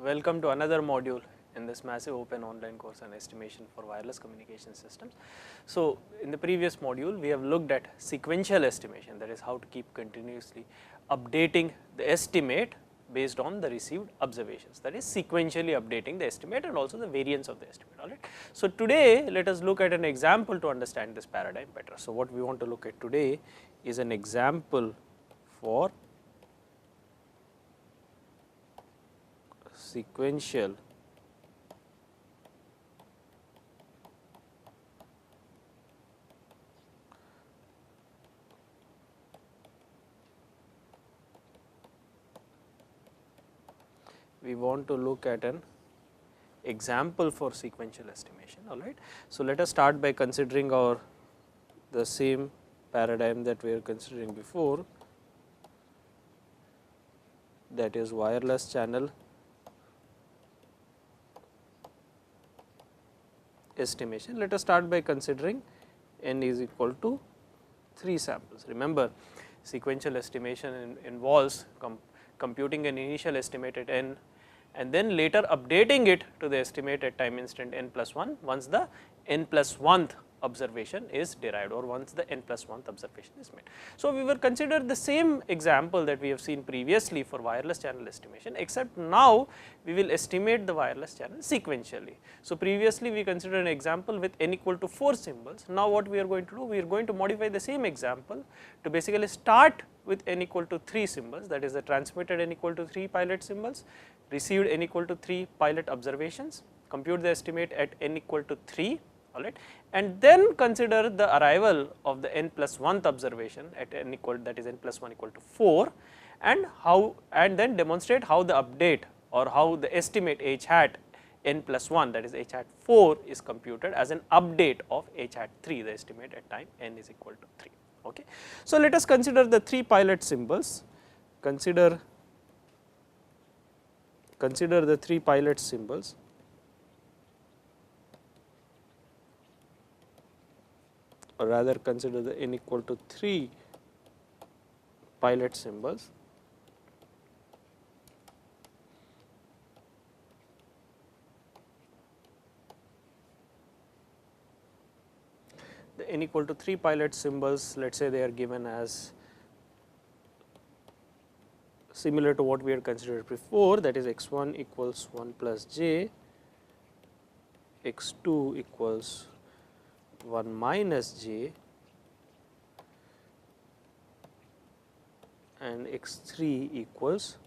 welcome to another module in this massive open online course on estimation for wireless communication systems. So, in the previous module we have looked at sequential estimation, that is how to keep continuously updating the estimate based on the received observations, that is sequentially updating the estimate and also the variance of the estimate, alright. So, today let us look at an example to understand this paradigm better. So, what we want to look at today is an example for sequential we want to look at an example for sequential estimation, all right. So, let us start by considering the same paradigm that we are considering before, that is wireless channel estimation. Let us start by considering n is equal to 3 samples. Remember, sequential estimation involves computing an initial estimate at n and then later updating it to the estimate at time instant n plus 1 once the n plus 1th observation is derived or once the n plus 1th observation is made. So, we will consider the same example that we have seen previously for wireless channel estimation, except now we will estimate the wireless channel sequentially. So, previously we considered an example with n equal to 4 symbols. Now, what we are going to do? We are going to modify the same example to basically start with n equal to 3 symbols, that is the transmitted n equal to 3 pilot symbols, received n equal to 3 pilot observations, compute the estimate at n equal to 3, all right, and then consider the arrival of the n plus 1th observation at n equal, that is n plus 1 equal to 4, and then demonstrate how the update or how the estimate h hat n plus 1, that is h hat 4 is computed as an update of h hat 3, the estimate at time n is equal to 3. Okay. So, let us consider the 3 pilot symbols, consider the 3 pilot symbols. Or rather consider the n equal to 3 pilot symbols. The n equal to 3 pilot symbols, let us say they are given as similar to what we had considered before, that is x 1 equals 1 plus j, x 2 equals 1 minus j, and x 3 equals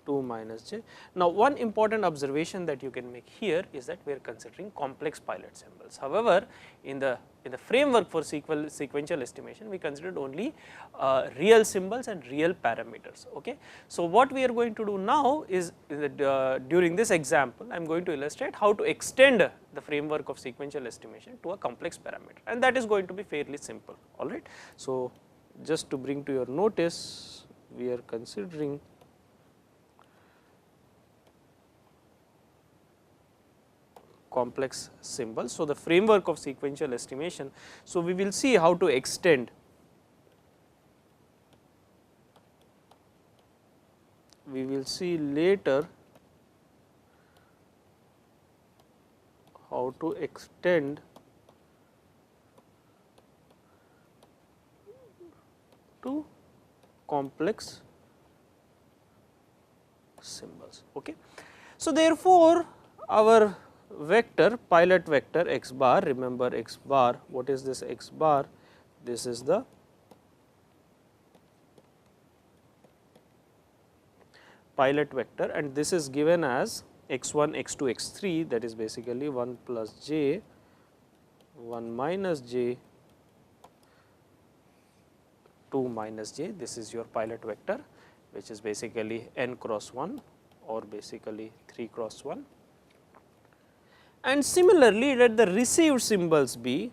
2 minus j. Now, one important observation that you can make here is that we are considering complex pilot symbols. However, in the framework for sequential estimation, we considered only real symbols and real parameters. Okay. So, what we are going to do now is during this example, I am going to illustrate how to extend the framework of sequential estimation to a complex parameter, and that is going to be fairly simple. All right. So, just to bring to your notice, we are considering complex symbols. So, the framework of sequential estimation. So, we will see how to extend, we will see later how to extend to complex symbols. Okay. So, therefore, our vector, pilot vector x bar, remember x bar, what is this x bar? This is the pilot vector, and this is given as x 1, x 2, x 3, that is basically 1 plus j, 1 minus j, 2 minus j. This is your pilot vector, which is basically n cross 1 or basically 3 cross 1. And similarly, let the received symbols be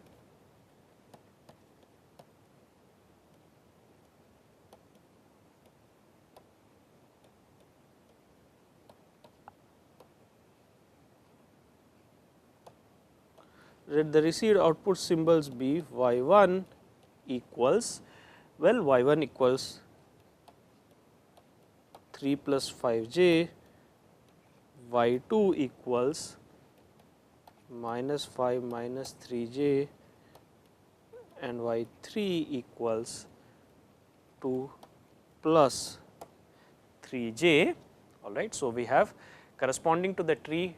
let the received output symbols be y 1 equals, well, y 1 equals 3 plus 5 j, y 2 equals minus 5 minus 3 j and y 3 equals 2 plus 3 j. All right. So, we have corresponding to the three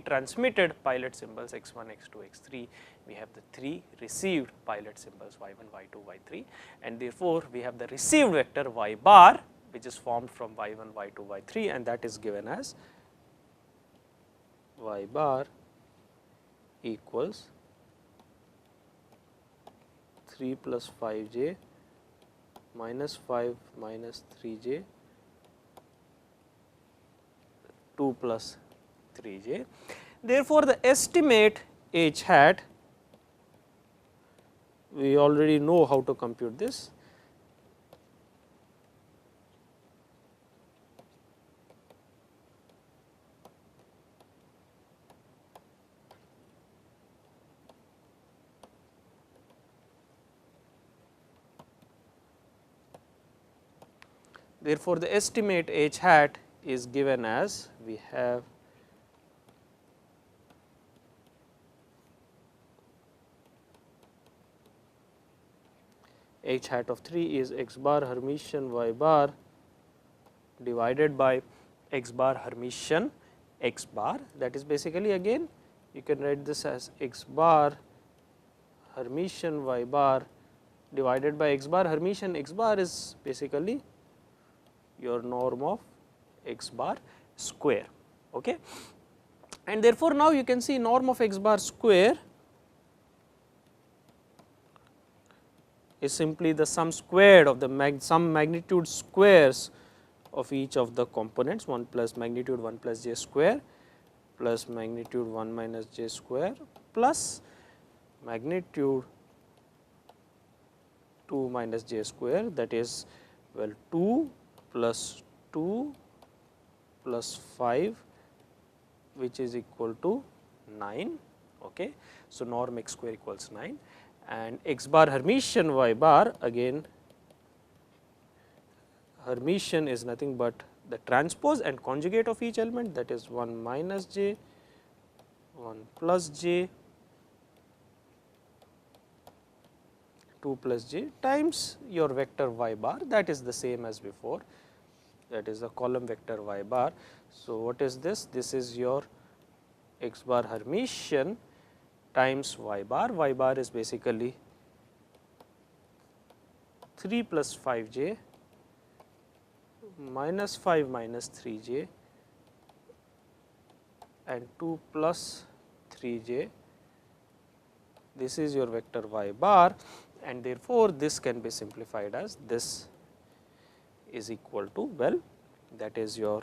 transmitted pilot symbols x 1, x 2, x 3, we have the 3 received pilot symbols y 1, y 2, y 3, and therefore, we have the received vector y bar, which is formed from y 1, y 2, y 3, and that is given as y bar equals 3 plus 5 j minus 5 minus 3 j 2 plus 3 j. Therefore, the estimate h hat, we already know how to compute this. Therefore, the estimate h hat is given as, we have h hat of 3 is x bar Hermitian y bar divided by x bar Hermitian x bar, that is basically again you can write this as x bar Hermitian y bar divided by x bar. Hermitian x bar is basically your norm of x bar square. Okay. And therefore, now you can see norm of x bar square is simply the sum squared of the sum magnitude squares of each of the components, 1 plus magnitude 1 plus j square plus magnitude 1 minus j square plus magnitude 2 minus j square, that is, well, 2 plus 2 plus 5, which is equal to 9. Okay. So, norm x square equals 9, and x bar Hermitian y bar, again Hermitian is nothing but the transpose and conjugate of each element, that is 1 minus j, 1 plus j, 2 plus j times your vector y bar, that is the same as before, that is the column vector y bar. So, what is this? This is your x bar Hermitian times y bar is basically 3 plus 5 j minus 5 minus 3 j and 2 plus 3 j. This is your vector y bar, and therefore, this can be simplified as this is equal to, well, that is your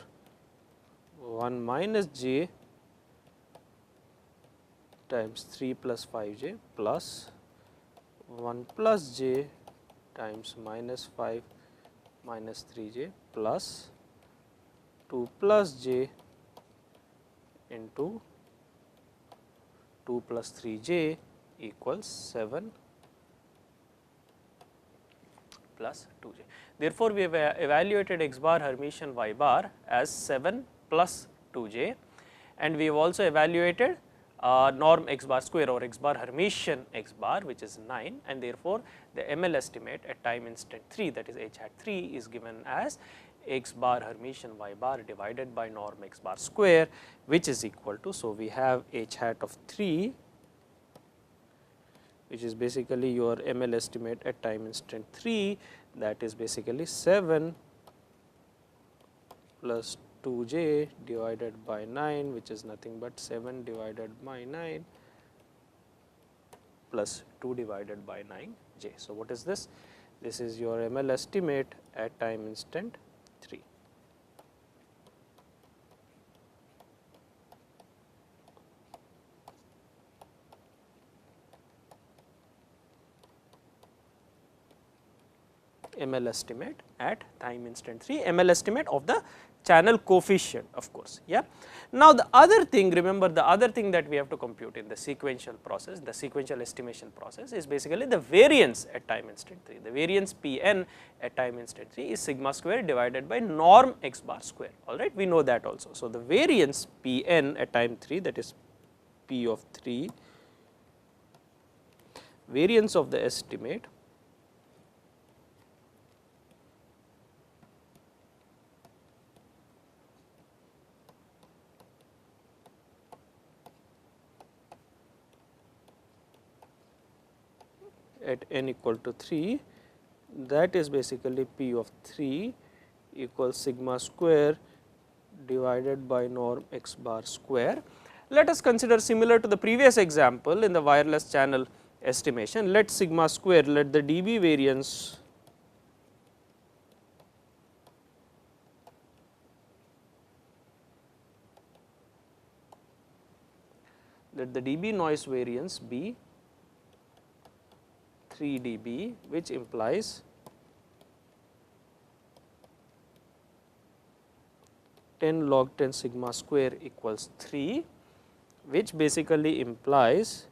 1 minus j times 3 plus 5 j plus 1 plus j times minus 5 minus 3 j plus 2 plus j into 2 plus 3 j equals 7 plus 2 j. Therefore, we have evaluated x bar Hermitian y bar as 7 plus 2 j, and we have also evaluated norm x bar square or x bar Hermitian x bar, which is 9, and therefore, the ML estimate at time instant 3, that is h hat 3, is given as x bar Hermitian y bar divided by norm x bar square, which is equal to. So, we have h hat of 3, which is basically your ML estimate at time instant 3, that is basically 7 plus 2 j divided by 9, which is nothing but 7 divided by 9 plus 2 divided by 9 j. So, what is this? This is your ML estimate at time instant 3. ML estimate at time instant 3, ML estimate of the channel coefficient of course. Yeah. Now, the other thing, remember the other thing that we have to compute in the sequential process, the sequential estimation process is basically the variance at time instant 3. The variance P n at time instant 3 is sigma square divided by norm x bar square, alright, we know that also. So, the variance P n at time 3, that is P of 3, variance of the estimate at n equal to 3, that is basically P of 3 equals sigma square divided by norm x bar square. Let us consider similar to the previous example in the wireless channel estimation, let sigma square, let the dB variance let the dB noise variance be 3 dB, which implies 10 log 10 sigma square equals 3, which basically implies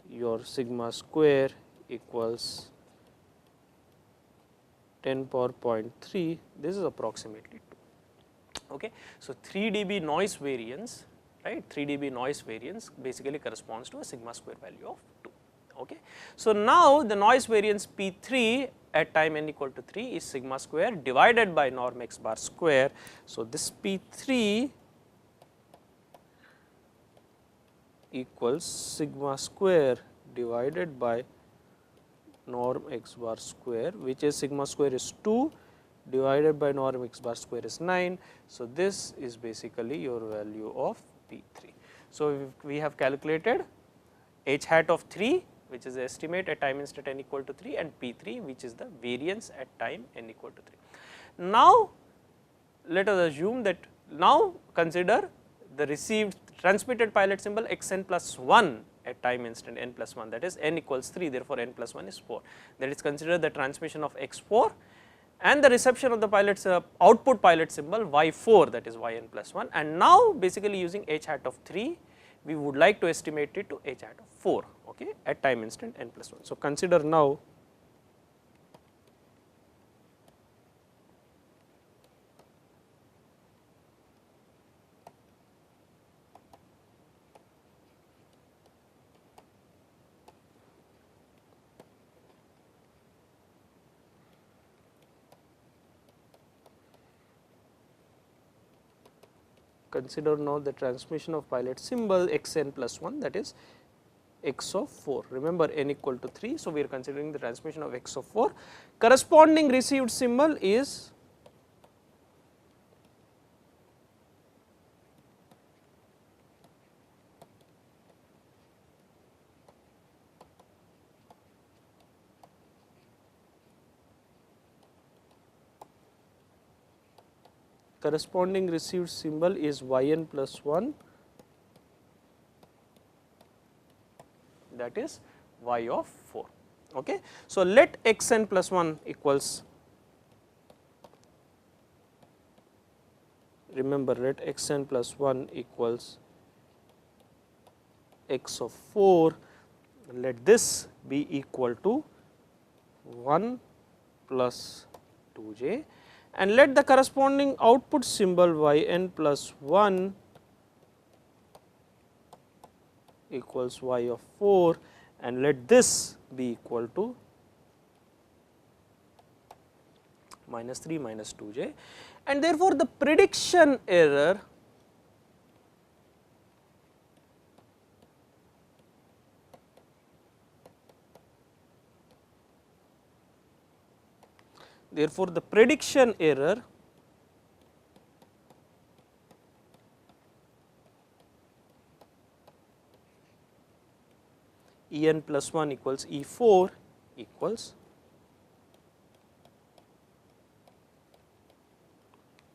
your sigma square equals 10 power 0.3, this is approximately 2. Okay. So, 3 dB noise variance, right, 3 dB noise variance basically corresponds to a sigma square value of 2. Okay. So, now the noise variance P 3 at time n equal to 3 is sigma square divided by norm x bar square. So, this P 3 equals sigma square divided by norm x bar square, which is sigma square is 2 divided by norm x bar square is 9. So, this is basically your value of P 3. So, we have calculated h hat of 3, which is the estimate at time instant n equal to 3, and P 3, which is the variance at time n equal to 3. Now, let us assume that now consider the received transmitted pilot symbol x n plus 1 at time instant n plus 1, that is n equals 3, therefore, n plus 1 is 4. That is consider the transmission of x 4 and the reception of the pilot's output pilot symbol y 4, that is y n plus 1, and now basically using h hat of 3, we would like to estimate it to h hat of 4, okay, at time instant n plus 1. So, consider now the transmission of pilot symbol x n plus 1, that is x of 4. Remember n equal to 3. So, we are considering the transmission of x of 4. Corresponding received symbol is y n plus 1, that is y of 4. Okay. So, let x n plus 1 equals, remember let x n plus 1 equals x of 4, let this be equal to 1 plus 2j, and let the corresponding output symbol y n plus 1 equals y of 4, and let this be equal to minus 3 minus 2j, and therefore, the prediction error E n plus 1 equals E 4 equals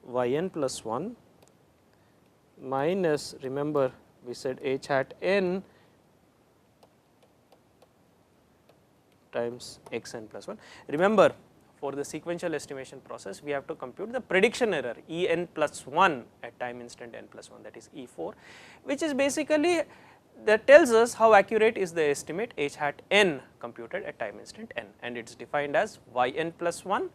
y n plus 1 minus, remember we said h hat n times x n plus 1. Remember, for the sequential estimation process, we have to compute the prediction error E n plus 1 at time instant n plus 1, that is E4, which is basically that tells us how accurate is the estimate h hat n computed at time instant n, and it is defined as y n plus 1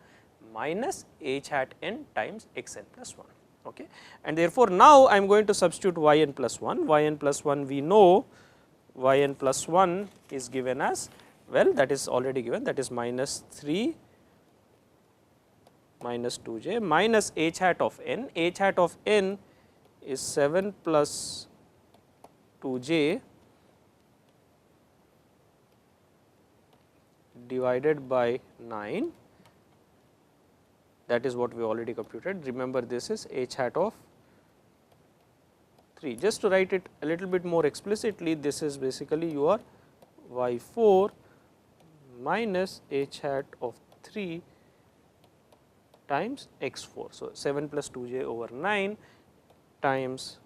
minus h hat n times x n plus 1. Okay. And therefore, now I am going to substitute y n plus 1, y n plus 1 we know y n plus 1 is given as, well, that is already given, that is minus 3 minus 2j minus h hat of n, h hat of n is 7 plus 2j divided by 9, that is what we already computed. Remember, this is h hat of 3. Just to write it a little bit more explicitly, this is basically your y 4 minus h hat of 3 times x 4. So, 7 plus 2j over 9 times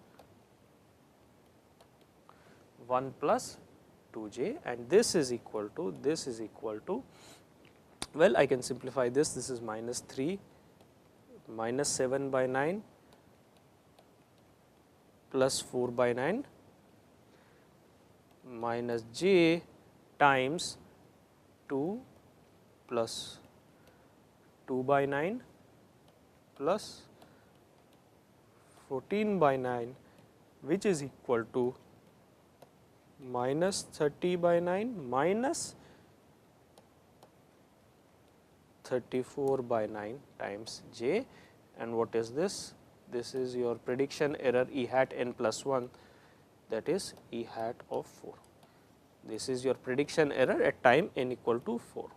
1 plus 2j, and this is equal to, well, I can simplify this is minus 3 minus 7 by 9 plus 4 by 9 minus j times 2 plus 2 by 9 plus 14 by 9, which is equal to minus 30 by 9 minus 34 by 9 times j, and what is this? This is your prediction error E hat n plus 1, that is E hat of 4. This is your prediction error at time n equal to 4.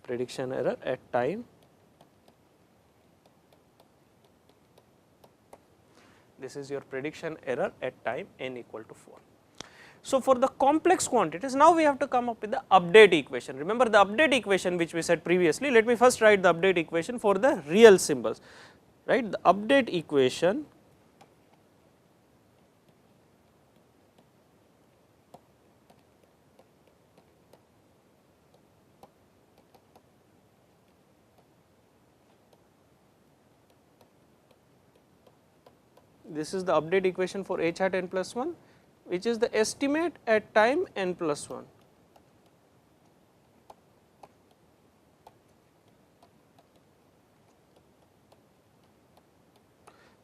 Prediction error at time, this is your prediction error at time n equal to 4. So, for the complex quantities, now we have to come up with the update equation. Remember the update equation which we said previously. Let me first write the update equation for the real symbols, right. The update equation this is the update equation for h hat n plus 1, which is the estimate at time n plus 1.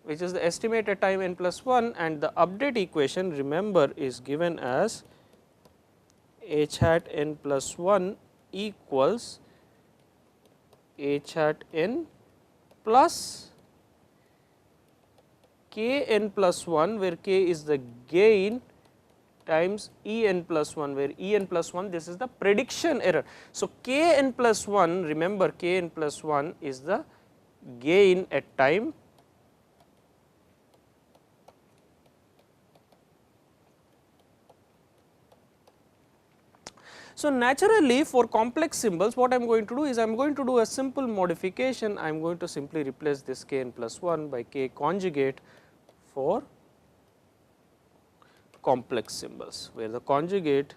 Which is the estimate at time n plus 1, and the update equation, remember, is given as h hat n plus 1 equals h hat n plus k n plus 1, where k is the gain, times E n plus 1, where E n plus 1, this is the prediction error. So, k n plus 1, remember k n plus 1 is the gain at time So, naturally for complex symbols, what I am going to do is I am going to do a simple modification. I am going to simply replace this k n plus 1 by k conjugate for complex symbols, where the conjugate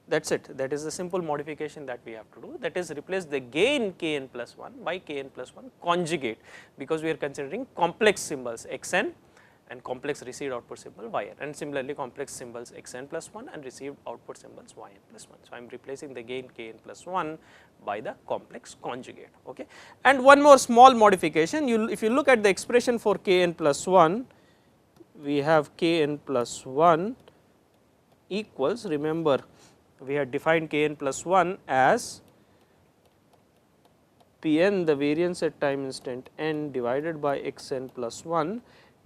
that is it, that is the simple modification that we have to do, that is replace the gain k n plus 1 by k n plus 1 conjugate, because we are considering complex symbols x n and complex received output symbol y n, and similarly complex symbols x n plus 1 and received output symbols y n plus 1. So, I am replacing the gain k n plus 1 by the complex conjugate. Okay. And one more small modification, if you look at the expression for k n plus 1, we have k n plus 1 equals, remember we had defined k n plus 1 as P n, the variance at time instant n, divided by x n plus 1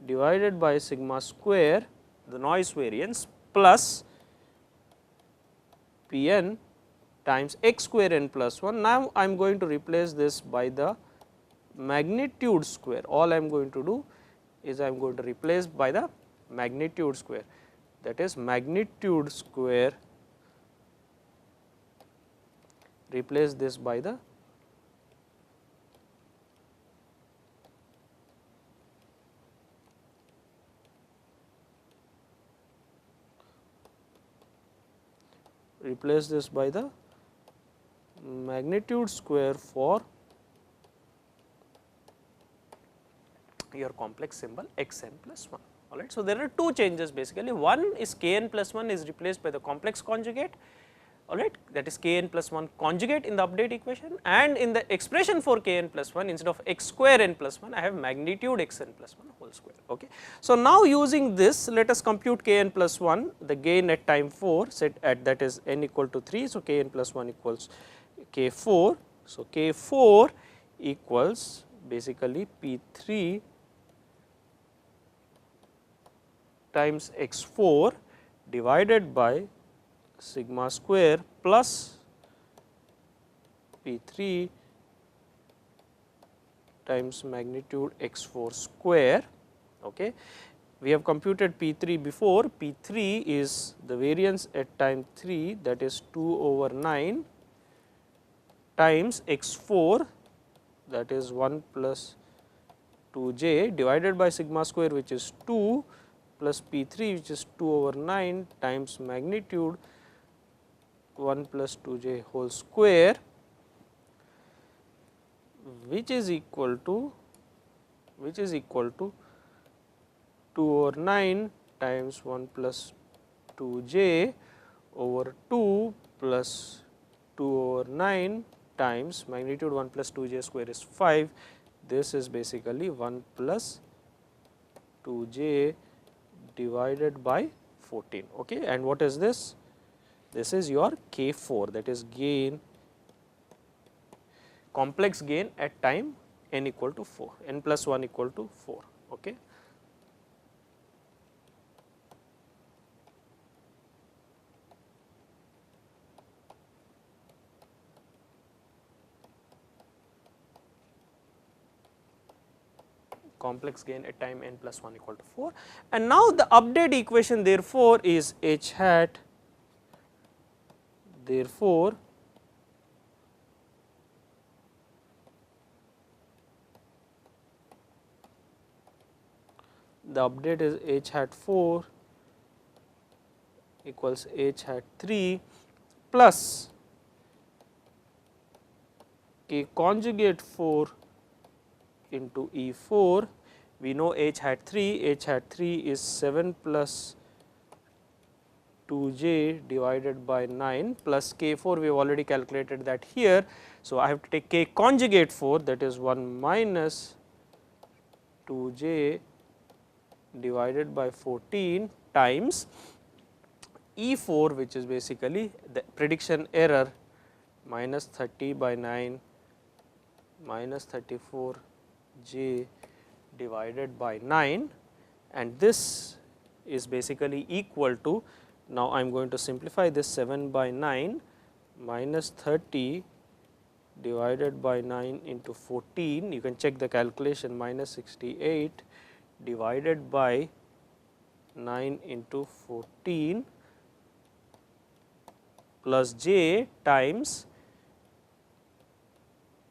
divided by sigma square, the noise variance, plus P n times x square n plus 1. Now, I am going to replace this by the magnitude square. All I am going to do is I am going to replace by the magnitude square, that is magnitude square, replace this by the replace this by the magnitude square for your complex symbol xn plus 1. All right. So, there are two changes basically. One is kn plus 1 is replaced by the complex conjugate, all right, that is kn plus 1 conjugate in the update equation, and in the expression for kn plus 1, instead of x square n plus 1, I have magnitude xn plus 1 whole square. Okay. So, now using this, let us compute kn plus 1, the gain at time 4 set at that is n equal to 3. So, kn plus 1 equals k 4. So, k 4 equals basically p 3 times x 4 divided by sigma square plus p 3 times magnitude x 4 square. Okay. We have computed p 3 before. P 3 is the variance at time 3, that is 2 over 9 times x 4, that is 1 plus 2 j, divided by sigma square, which is 2, plus p 3, which is 2 over 9 times magnitude 1 plus 2 j whole square, which is equal to 2 over 9 times 1 plus 2 j over 2 plus 2 over 9 times magnitude 1 plus 2 j square is 5. This is basically 1 plus 2 j divided by 14. Okay. And what is this? This is your k 4, that is gain, complex gain at time n equal to 4, n plus 1 equal to 4. Okay. Complex gain at time n plus 1 equal to 4. And now, the update equation therefore, is h hat, therefore, the update is h hat 4 equals h hat 3 plus k conjugate 4 into E 4. We know h hat 3 is 7 plus 2 j divided by 9 plus k 4, we have already calculated that here. So, I have to take k conjugate 4, that is 1 minus 2 j divided by 14 times E 4, which is basically the prediction error, minus 30 by 9 minus 34 j divided by 9, and this is basically equal to, now I am going to simplify this, 7 by 9 minus 30 divided by 9 into 14, you can check the calculation, minus 68 divided by 9 into 14 plus j times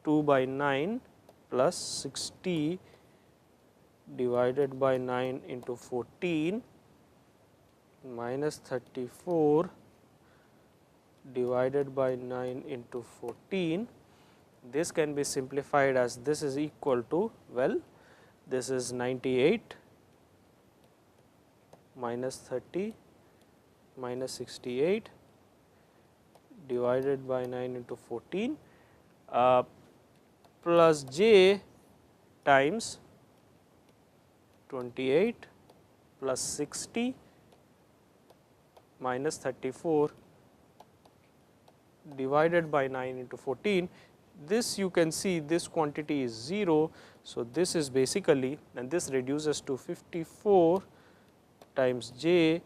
2 by 9 plus 60 divided by 9 into 14 minus 34 divided by 9 into 14. This can be simplified as this is equal to, well, this is 98 minus 30 minus 68 divided by 9 into 14 plus j times 28 plus 60 minus 34 divided by 9 into 14. This you can see this quantity is 0. So, this is basically, and this reduces to 54 times j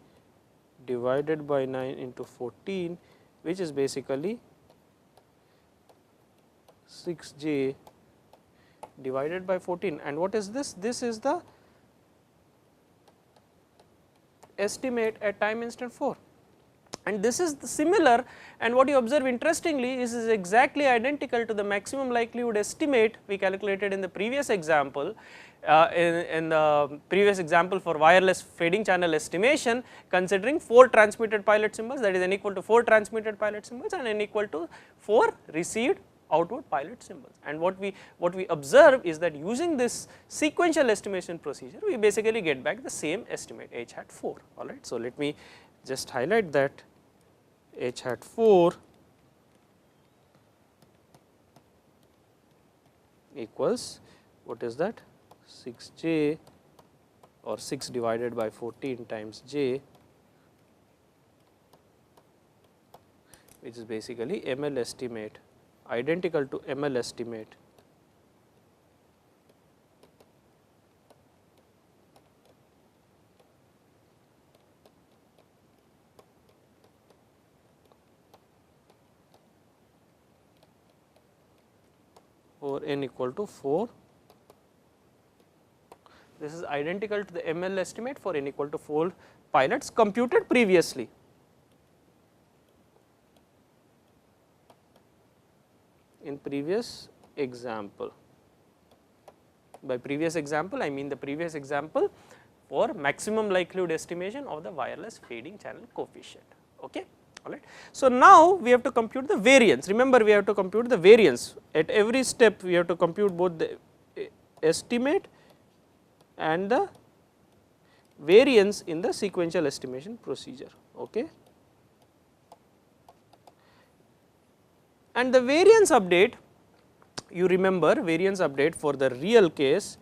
divided by 9 into 14, which is basically 6 j divided by 14. And what is this? This is the estimate at time instant 4. and this is similar, and what you observe interestingly is exactly identical to the maximum likelihood estimate we calculated in the previous example. In the previous example for wireless fading channel estimation, considering 4 transmitted pilot symbols, that is n equal to 4 transmitted pilot symbols and n equal to 4 received outward pilot symbols. And what we observe is that using this sequential estimation procedure, we basically get back the same estimate h hat 4. All right. So, let me just highlight that h hat 4 equals, what is that, 6j or 6 divided by 14 times j, which is basically ML estimate, identical to ML estimate for n equal to 4. This is identical to the ML estimate for n equal to 4 pilots computed previously. In previous example. By previous example, I mean the previous example for maximum likelihood estimation of the wireless fading channel coefficient. Okay. All right. So, now we have to compute the variance. Remember, we have to compute the variance. At every step, we have to compute both the estimate and the variance in the sequential estimation procedure. Okay. And the variance update, you remember, variance update for the real case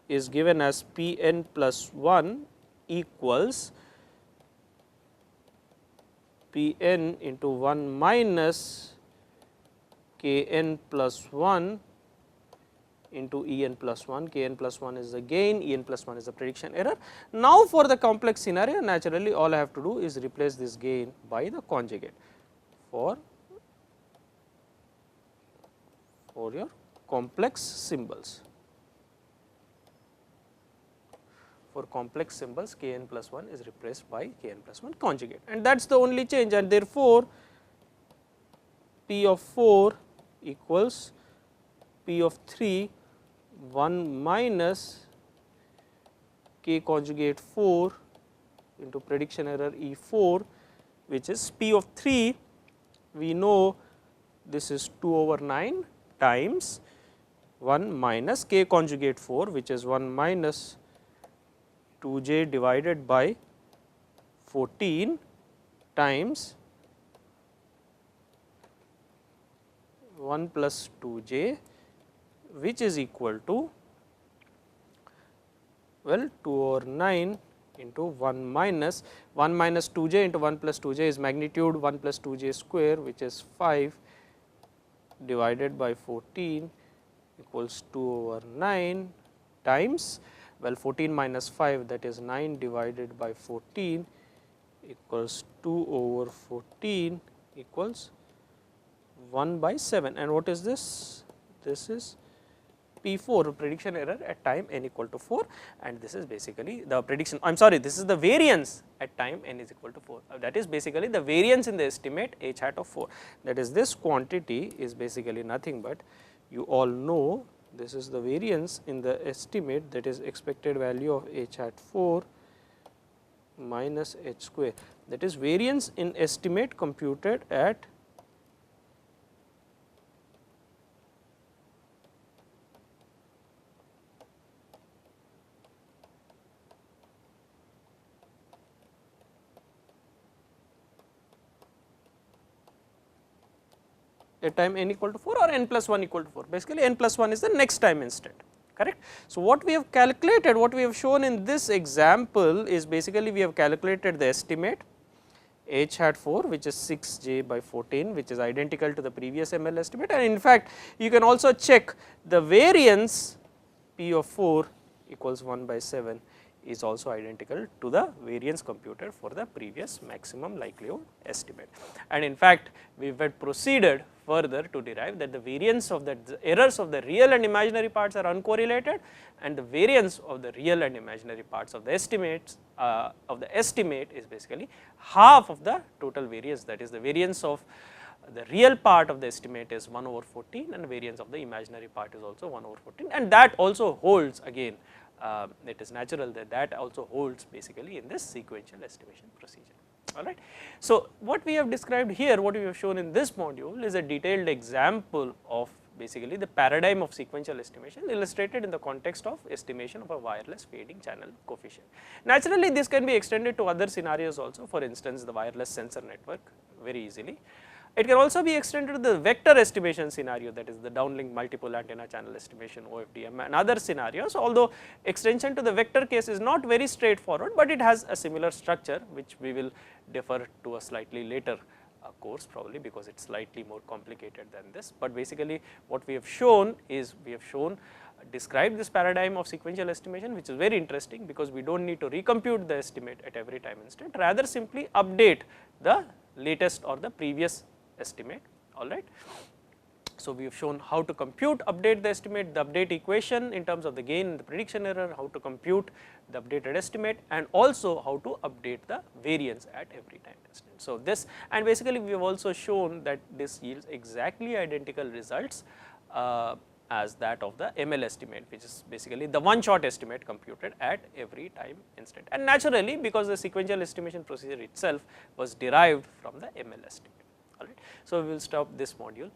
is given as P n plus 1 equals P n into 1 minus K n plus 1 into E n plus 1, K n plus 1 is the gain, E n plus 1 is the prediction error. Now, for the complex scenario, naturally all I have to do is replace this gain by the conjugate for your complex symbols. For complex symbols, K n plus 1 is replaced by K n plus 1 conjugate, and that is the only change, and therefore, P of 4 equals P of 3 1 minus K conjugate 4 into prediction error E 4, which is P of 3, we know this is 2 over 9 times 1 minus K conjugate 4, which is 1 minus 2j divided by 14 times 1 plus 2j, which is equal to, well, 2 over 9 into 1 minus 2j into 1 plus 2j is magnitude 1 plus 2j square, which is 5 divided by 14 equals 2 over 9 times, well, 14 minus 5, that is 9 divided by 14 equals 2 over 14 equals 1 by 7, and what is this? This is P 4, prediction error at time n equal to 4, and this is basically the prediction, I am sorry, this is the variance at time n is equal to 4, that is basically the variance in the estimate h hat of 4, that is this quantity is basically nothing but, you all know, this is the variance in the estimate, that is expected value of h hat 4 minus h square, that is variance in estimate computed at time n equal to 4 or n plus 1 equal to 4, basically n plus 1 is the next time instant, correct. So, what we have calculated, what we have shown in this example is basically we have calculated the estimate h hat 4, which is 6j by 14, which is identical to the previous ML estimate, and in fact, you can also check the variance P of 4 equals 1 by 7 is also identical to the variance computed for the previous maximum likelihood estimate. And in fact, we had proceeded further to derive that the variance of the errors of the real and imaginary parts are uncorrelated, and the variance of the real and imaginary parts of the estimates estimate is basically half of the total variance, that is the variance of the real part of the estimate is 1 over 14 and the variance of the imaginary part is also 1 over 14, and that also holds again, it is natural that that also holds basically in this sequential estimation procedure. Alright. So, what we have described here, what we have shown in this module is a detailed example of basically the paradigm of sequential estimation illustrated in the context of estimation of a wireless fading channel coefficient. Naturally, this can be extended to other scenarios also, for instance the wireless sensor network very easily. It can also be extended to the vector estimation scenario, that is the downlink multiple antenna channel estimation OFDM and other scenarios, although extension to the vector case is not very straightforward, but it has a similar structure which we will defer to a slightly later course probably, because it is slightly more complicated than this. But basically what we have shown is, we have shown describe this paradigm of sequential estimation, which is very interesting because we do not need to recompute the estimate at every time instant, rather simply update the latest or the previous estimate. Alright. So, we have shown how to compute, update the estimate, the update equation in terms of the gain and the prediction error, how to compute the updated estimate, and also how to update the variance at every time instant. So, this, and basically we have also shown that this yields exactly identical results as that of the ML estimate, which is basically the one shot estimate computed at every time instant, and naturally because the sequential estimation procedure itself was derived from the ML estimate. Alright. So, we will stop this module.